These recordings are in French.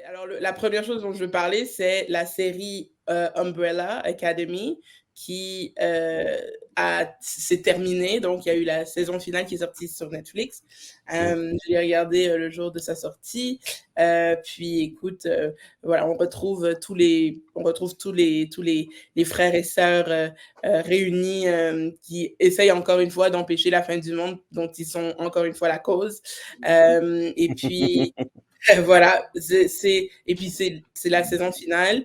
Alors, la première chose dont je veux parler, c'est la série Umbrella Academy qui s'est terminée. Donc, il y a eu la saison finale qui est sortie sur Netflix. Je l'ai regardé le jour de sa sortie. Puis, écoute, voilà, on retrouve les frères et sœurs réunis qui essayent encore une fois d'empêcher la fin du monde dont ils sont encore une fois la cause. Et puis, voilà, et puis c'est la saison finale.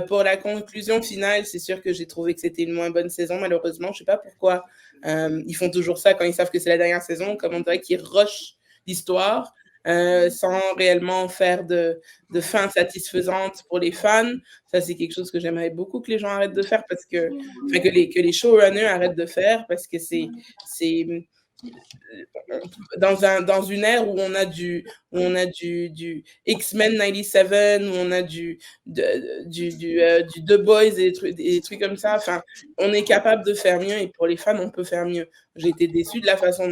Pour la conclusion finale, c'est sûr que j'ai trouvé que c'était une moins bonne saison, malheureusement. Je sais pas pourquoi ils font toujours ça quand ils savent que c'est la dernière saison, comme on dirait qu'ils rushent l'histoire sans réellement faire de fin satisfaisante pour les fans. Ça, c'est quelque chose que j'aimerais beaucoup que les gens arrêtent de faire enfin, que les showrunners arrêtent de faire parce que c'est dans une ère où on a du X-Men 97, où on a du The Boys et des trucs comme ça. Enfin, on est capable de faire mieux et pour les fans, on peut faire mieux. J'ai été déçue de la façon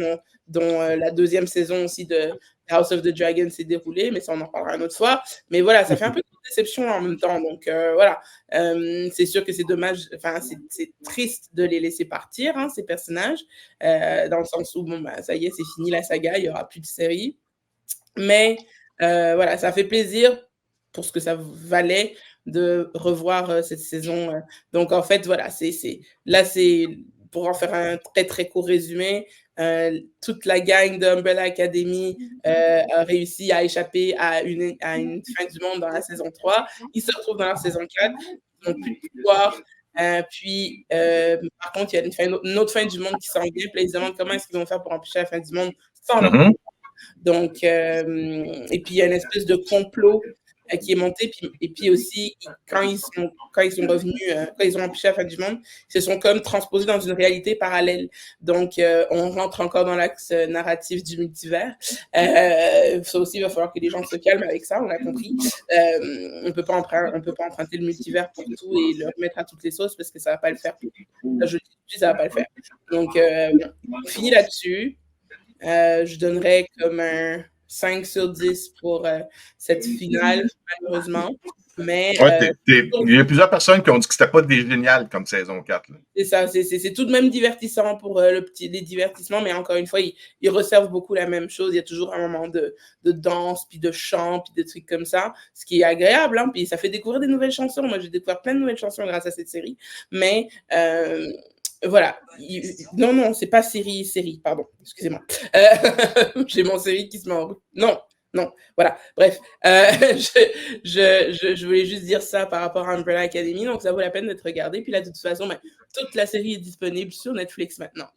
dont la deuxième saison aussi de House of the Dragon s'est déroulée, mais ça, on en parlera une autre fois. Mais voilà, ça fait un peu de déception en même temps. Donc voilà, c'est sûr que c'est dommage, enfin, c'est triste de les laisser partir, hein, ces personnages, dans le sens où, bon, bah, ça y est, c'est fini la saga, il n'y aura plus de série. Mais voilà, ça fait plaisir pour ce que ça valait de revoir cette saison. Donc en fait, voilà, là, c'est pour en faire un très très court résumé, toute la gang de Umbrella Academy a réussi à échapper à une fin du monde dans la saison 3. Ils se retrouvent dans la saison 4, ils n'ont plus de pouvoir. Puis, par contre, il y a une autre fin du monde qui s'en vient. Puis là, ils se demandent comment est-ce qu'ils vont faire pour empêcher la fin du monde sans leur pouvoir. Donc, et puis il y a une espèce de complot qui est monté. Et puis aussi, quand ils sont revenus, quand ils ont empêché la fin du monde, ils se sont comme transposés dans une réalité parallèle. Donc, on rentre encore dans l'axe narratif du multivers. Ça aussi, il va falloir que les gens se calment avec ça, on a compris. On peut pas emprunter le multivers pour tout et le remettre à toutes les sauces parce que ça va pas le faire. Je dis, ça va pas le faire. Donc, on finit là-dessus. Je donnerais comme un 5 sur 10 pour cette finale, malheureusement. Mais il y a plusieurs personnes qui ont dit que c'était pas génial comme saison 4. Là. C'est ça, c'est tout de même divertissant pour les divertissements, mais encore une fois, ils resservent beaucoup la même chose. Il y a toujours un moment de danse, puis de chant, puis de trucs comme ça, ce qui est agréable, hein, puis ça fait découvrir des nouvelles chansons. Moi, j'ai découvert plein de nouvelles chansons grâce à cette série, mais voilà. Non, c'est pas série, pardon. Excusez-moi. J'ai mon série qui se met en route. Non, voilà. Bref, je voulais juste dire ça par rapport à Umbrella Academy, donc ça vaut la peine d'être regardé. Puis là, de toute façon, toute la série est disponible sur Netflix maintenant.